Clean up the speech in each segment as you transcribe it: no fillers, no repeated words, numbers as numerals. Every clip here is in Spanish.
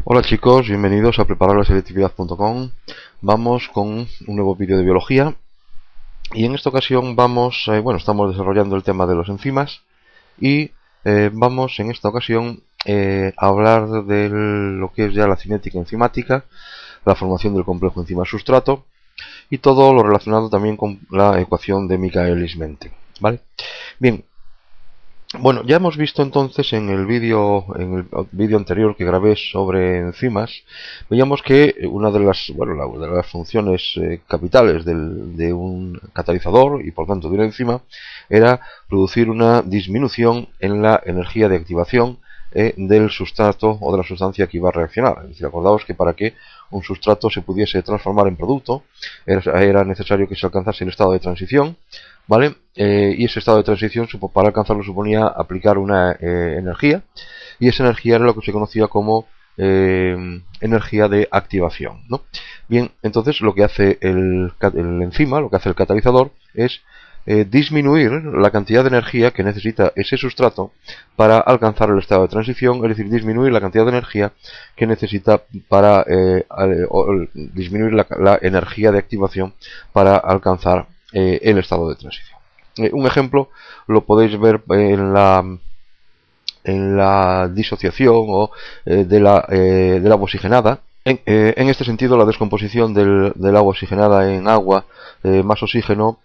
Hola chicos, bienvenidos a prepararlaselectividad.com. Vamos con un nuevo vídeo de biología y en esta ocasión estamos desarrollando el tema de los enzimas y vamos en esta ocasión a hablar de lo que es ya la cinética enzimática, la formación del complejo enzima-sustrato y todo lo relacionado también con la ecuación de Michaelis-Menten, ¿vale? Bien. Bueno, ya hemos visto entonces en el vídeo anterior que grabé sobre enzimas, veíamos que una de las funciones capitales de un catalizador y por tanto de una enzima era producir una disminución en la energía de activación del sustrato o de la sustancia que iba a reaccionar. Es decir, acordaos que para que un sustrato se pudiese transformar en producto era necesario que se alcanzase el estado de transición, ¿vale? Y ese estado de transición para alcanzarlo suponía aplicar una energía, y esa energía era lo que se conocía como energía de activación, ¿no? Bien, entonces lo que hace el enzima, lo que hace el catalizador es disminuir la cantidad de energía que necesita ese sustrato para alcanzar el estado de transición, es decir, disminuir la cantidad de energía que necesita para disminuir la energía de activación para alcanzar el estado de transición. Un ejemplo lo podéis ver en la disociación de la agua oxigenada. En este sentido, la descomposición del agua oxigenada en agua más oxígeno,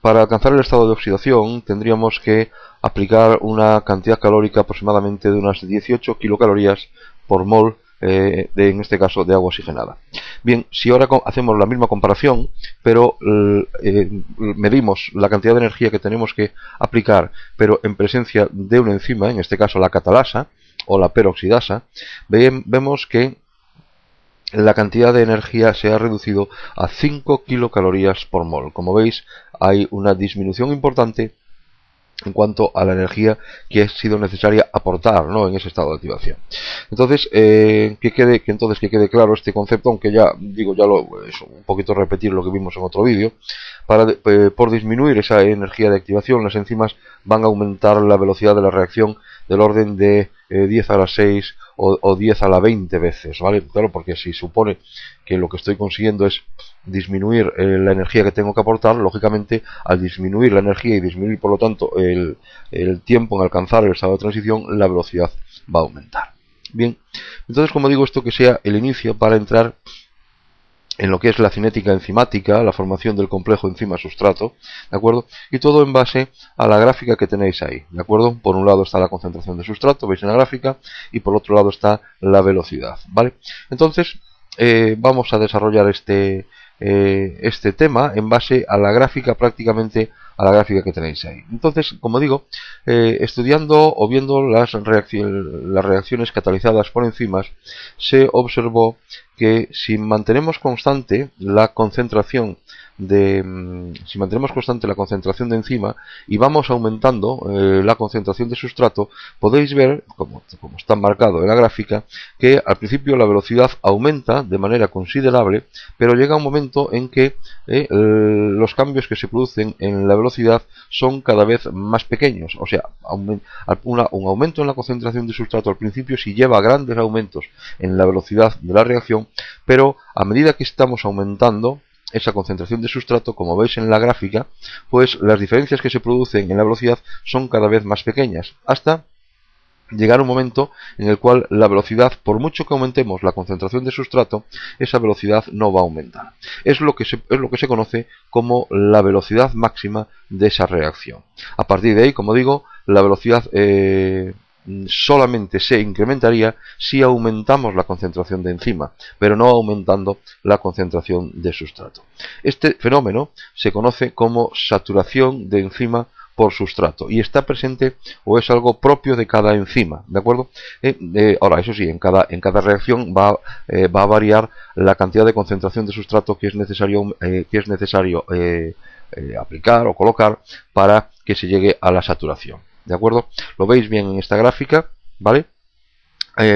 para alcanzar el estado de oxidación tendríamos que aplicar una cantidad calórica aproximadamente de unas 18 kilocalorías por mol, en este caso de agua oxigenada. Bien, si ahora hacemos la misma comparación, pero medimos la cantidad de energía que tenemos que aplicar, pero en presencia de una enzima, en este caso la catalasa o la peroxidasa, vemos que la cantidad de energía se ha reducido a 5 kilocalorías por mol. Como veis, hay una disminución importante en cuanto a la energía que ha sido necesaria aportar, ¿no?, en ese estado de activación. Entonces, que quede claro este concepto, aunque ya digo, es un poquito repetir lo que vimos en otro vídeo. Por disminuir esa energía de activación, las enzimas van a aumentar la velocidad de la reacción del orden de 10 a la 6 o 10 a la 20 veces, ¿vale? Claro, porque si supone que lo que estoy consiguiendo es disminuir la energía que tengo que aportar, lógicamente al disminuir la energía y disminuir por lo tanto el tiempo en alcanzar el estado de transición, la velocidad va a aumentar. Bien, entonces, como digo, esto que sea el inicio para entrar en lo que es la cinética enzimática, la formación del complejo enzima-sustrato, ¿de acuerdo? Y todo en base a la gráfica que tenéis ahí, ¿de acuerdo? Por un lado está la concentración de sustrato, veis en la gráfica, y por otro lado está la velocidad, ¿vale? Entonces, vamos a desarrollar este tema en base a la gráfica, prácticamente a la gráfica que tenéis ahí. Entonces, como digo, estudiando o viendo las reacciones catalizadas por enzimas, se observó que si mantenemos constante la concentración de enzima y vamos aumentando la concentración de sustrato, podéis ver, como está marcado en la gráfica, que al principio la velocidad aumenta de manera considerable, pero llega un momento en que los cambios que se producen en la velocidad son cada vez más pequeños. O sea, un aumento en la concentración de sustrato al principio sí lleva grandes aumentos en la velocidad de la reacción, pero a medida que estamos aumentando esa concentración de sustrato, como veis en la gráfica, pues las diferencias que se producen en la velocidad son cada vez más pequeñas, hasta llegar a un momento en el cual la velocidad, por mucho que aumentemos la concentración de sustrato, esa velocidad no va a aumentar. Es lo que se conoce como la velocidad máxima de esa reacción. A partir de ahí, como digo, la velocidad solamente se incrementaría si aumentamos la concentración de enzima, pero no aumentando la concentración de sustrato. Este fenómeno se conoce como saturación de enzima por sustrato y está presente o es algo propio de cada enzima, ¿de acuerdo? Ahora, eso sí, en cada reacción va a variar la cantidad de concentración de sustrato que es necesario aplicar o colocar para que se llegue a la saturación, ¿de acuerdo? Lo veis bien en esta gráfica, ¿vale?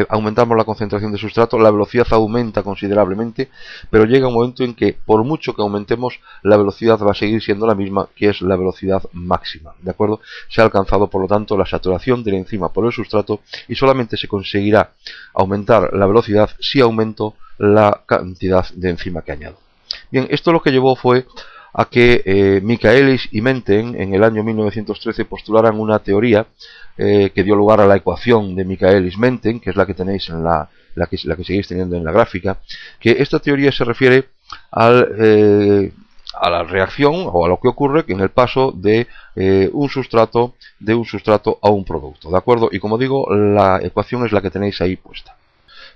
aumentamos la concentración de sustrato, la velocidad aumenta considerablemente, pero llega un momento en que por mucho que aumentemos, la velocidad va a seguir siendo la misma, que es la velocidad máxima, ¿de acuerdo? Se ha alcanzado por lo tanto la saturación de la enzima por el sustrato y solamente se conseguirá aumentar la velocidad si aumento la cantidad de enzima que añado. Bien, esto lo que llevó fue a que Michaelis y Menten en el año 1913 postularan una teoría que dio lugar a la ecuación de Michaelis-Menten, que es la que tenéis en la que seguís teniendo en la gráfica, que esta teoría se refiere a la reacción o a lo que ocurre en el paso de un sustrato a un producto, ¿de acuerdo? Y como digo, la ecuación es la que tenéis ahí puesta.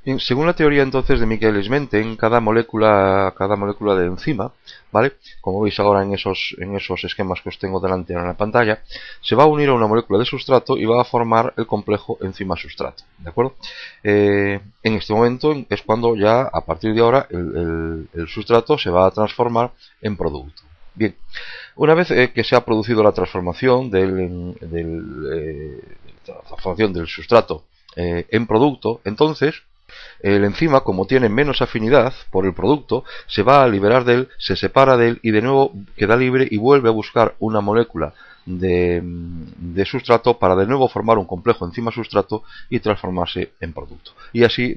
Bien, según la teoría entonces de Michaelis-Menten, cada molécula de enzima, ¿vale? Como veis ahora en esos esquemas que os tengo delante en la pantalla, se va a unir a una molécula de sustrato y va a formar el complejo enzima-sustrato, ¿de acuerdo? En este momento es cuando ya, a partir de ahora, el sustrato se va a transformar en producto. Bien, una vez que se ha producido la transformación del sustrato en producto, entonces el enzima, como tiene menos afinidad por el producto, se va a liberar de él, se separa de él y de nuevo queda libre y vuelve a buscar una molécula de sustrato para de nuevo formar un complejo enzima-sustrato y transformarse en producto. Y así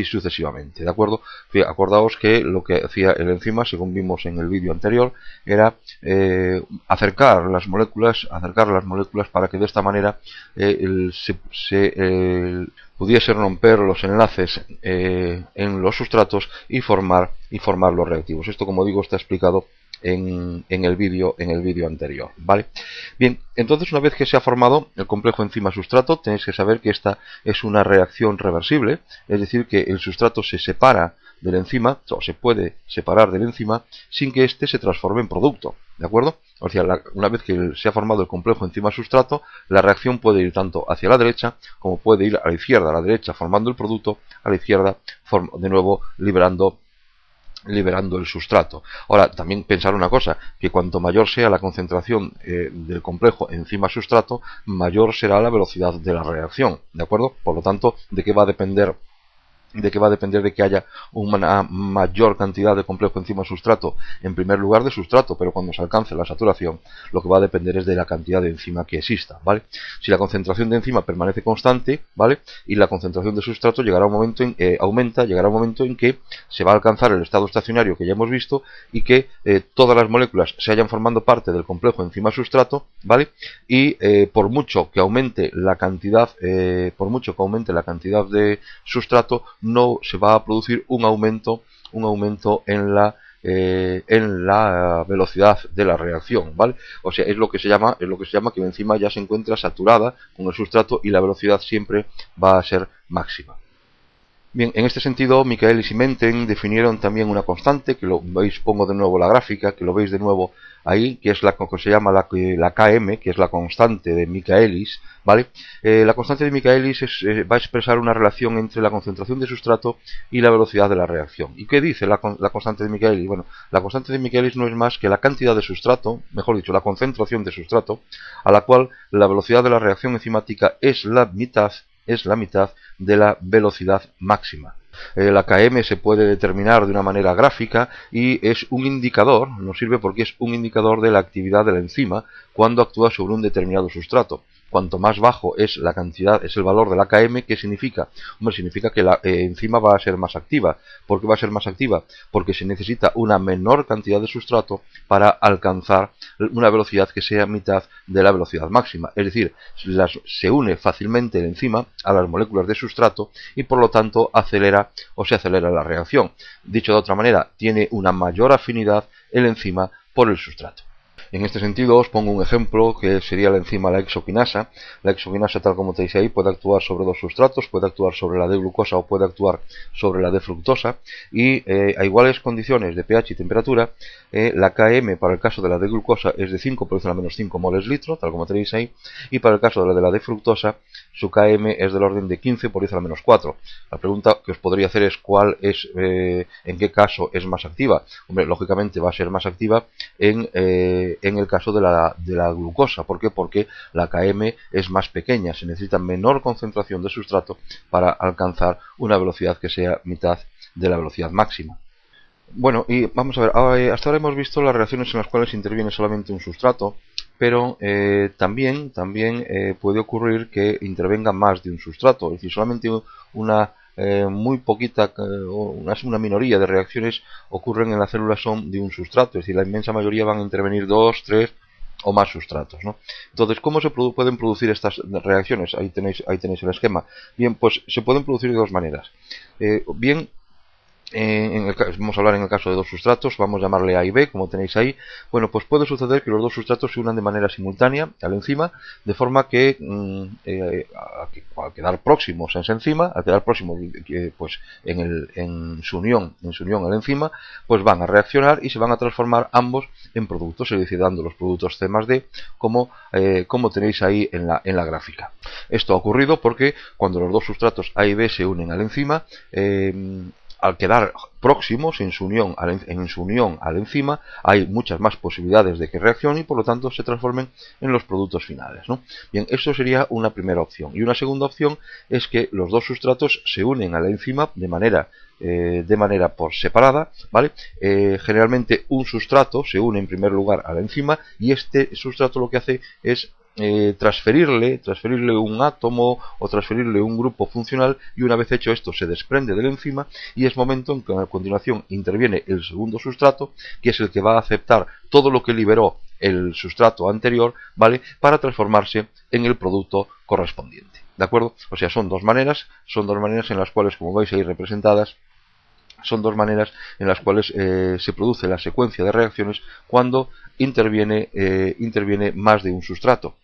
sucesivamente, ¿de acuerdo? Acordaos que lo que hacía el enzima, según vimos en el vídeo anterior, era acercar las moléculas para que de esta manera pudiese romper los enlaces en los sustratos y formar los reactivos. Esto, como digo, está explicado en el vídeo anterior, ¿vale? Bien, entonces una vez que se ha formado el complejo enzima-sustrato, tenéis que saber que esta es una reacción reversible, es decir, que el sustrato se separa del enzima, o se puede separar del enzima sin que éste se transforme en producto, ¿de acuerdo? O sea, una vez que se ha formado el complejo enzima-sustrato, la reacción puede ir tanto hacia la derecha como puede ir a la izquierda, a la derecha formando el producto, a la izquierda de nuevo liberando el sustrato. Ahora, también pensar una cosa, que cuanto mayor sea la concentración del complejo enzima-sustrato, mayor será la velocidad de la reacción, ¿de acuerdo? Por lo tanto, ¿de qué va a depender de que haya una mayor cantidad de complejo enzima-sustrato? En primer lugar de sustrato, pero cuando se alcance la saturación, lo que va a depender es de la cantidad de enzima que exista, ¿vale? Si la concentración de enzima permanece constante, ¿vale? Y la concentración de sustrato llegará un momento en que se va a alcanzar el estado estacionario que ya hemos visto y que todas las moléculas se vayan formando parte del complejo enzima-sustrato, ¿vale? Y por mucho que aumente la cantidad de sustrato, no se va a producir un aumento en la velocidad de la reacción, ¿vale? O sea, es lo que se llama que la enzima ya se encuentra saturada con el sustrato y la velocidad siempre va a ser máxima. Bien, en este sentido, Michaelis y Menten definieron también una constante, que lo veis, pongo de nuevo la gráfica, que lo veis de nuevo ahí, que es la que se llama la Km, que es la constante de Michaelis, ¿vale? La constante de Michaelis va a expresar una relación entre la concentración de sustrato y la velocidad de la reacción. ¿Y qué dice la constante de Michaelis? Bueno, la constante de Michaelis no es más que la cantidad de sustrato, mejor dicho, la concentración de sustrato, a la cual la velocidad de la reacción enzimática es la mitad de la velocidad máxima. La Km se puede determinar de una manera gráfica y es un indicador, nos sirve porque es un indicador de la actividad de la enzima cuando actúa sobre un determinado sustrato. Cuanto más bajo es la cantidad, es el valor de la Km, ¿qué significa? Hombre, significa que la enzima va a ser más activa. ¿Por qué va a ser más activa? Porque se necesita una menor cantidad de sustrato para alcanzar una velocidad que sea mitad de la velocidad máxima. Es decir, se une fácilmente la enzima a las moléculas de sustrato y por lo tanto se acelera la reacción. Dicho de otra manera, tiene una mayor afinidad el enzima por el sustrato. En este sentido os pongo un ejemplo que sería la enzima la hexoquinasa. La hexoquinasa, tal como tenéis ahí, puede actuar sobre dos sustratos, puede actuar sobre la D-glucosa o puede actuar sobre la D-fructosa y a iguales condiciones de pH y temperatura, la Km para el caso de la D-glucosa es de 5 por 10⁻⁵ moles litro, tal como tenéis ahí, y para el caso de la D-fructosa su Km es del orden de 15 por 10⁻⁴. La pregunta que os podría hacer es en qué caso es más activa. Hombre, lógicamente va a ser más activa en en el caso de la glucosa. ¿Por qué? Porque la Km es más pequeña, se necesita menor concentración de sustrato para alcanzar una velocidad que sea mitad de la velocidad máxima. Bueno, y vamos a ver, hasta ahora hemos visto las reacciones en las cuales interviene solamente un sustrato, pero también puede ocurrir que intervenga más de un sustrato, es decir, solamente una muy poquita, una minoría de reacciones ocurren en la célula son de un sustrato, es decir, la inmensa mayoría van a intervenir dos, tres o más sustratos, ¿no? Entonces, ¿cómo se pueden producir estas reacciones? Ahí tenéis el esquema. Bien, pues se pueden producir de dos maneras. Bien, vamos a hablar en el caso de dos sustratos, vamos a llamarle A y B, como tenéis ahí. Bueno, pues puede suceder que los dos sustratos se unan de manera simultánea a la enzima, de forma que al quedar próximos a esa enzima, al quedar próximos pues en su unión a la enzima, pues van a reaccionar y se van a transformar ambos en productos, es decir, dando los productos C más D, como tenéis ahí en la gráfica. Esto ha ocurrido porque cuando los dos sustratos A y B se unen a la enzima, al quedar próximos en su unión a la enzima, hay muchas más posibilidades de que reaccione y por lo tanto se transformen en los productos finales, ¿no? Bien, eso sería una primera opción. Y una segunda opción es que los dos sustratos se unen a la enzima de manera por separada, ¿vale? Generalmente un sustrato se une en primer lugar a la enzima y este sustrato lo que hace es transferirle un átomo o transferirle un grupo funcional, y una vez hecho esto se desprende de la enzima y es momento en que a continuación interviene el segundo sustrato, que es el que va a aceptar todo lo que liberó el sustrato anterior, ¿vale? Para transformarse en el producto correspondiente, ¿de acuerdo? O sea, son dos maneras en las cuales, como veis ahí representadas, son dos maneras en las cuales se produce la secuencia de reacciones cuando interviene más de un sustrato.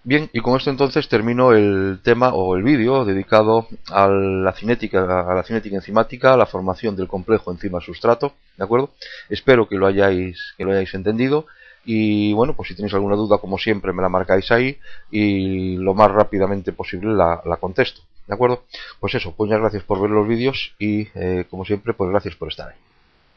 Bien, y con esto entonces termino el tema o el vídeo dedicado a la cinética enzimática, a la formación del complejo enzima-sustrato, ¿de acuerdo? Espero que lo hayáis entendido y bueno, pues si tenéis alguna duda, como siempre, me la marcáis ahí y lo más rápidamente posible la contesto, ¿de acuerdo? Pues eso, pues muchas gracias por ver los vídeos y como siempre, pues gracias por estar ahí.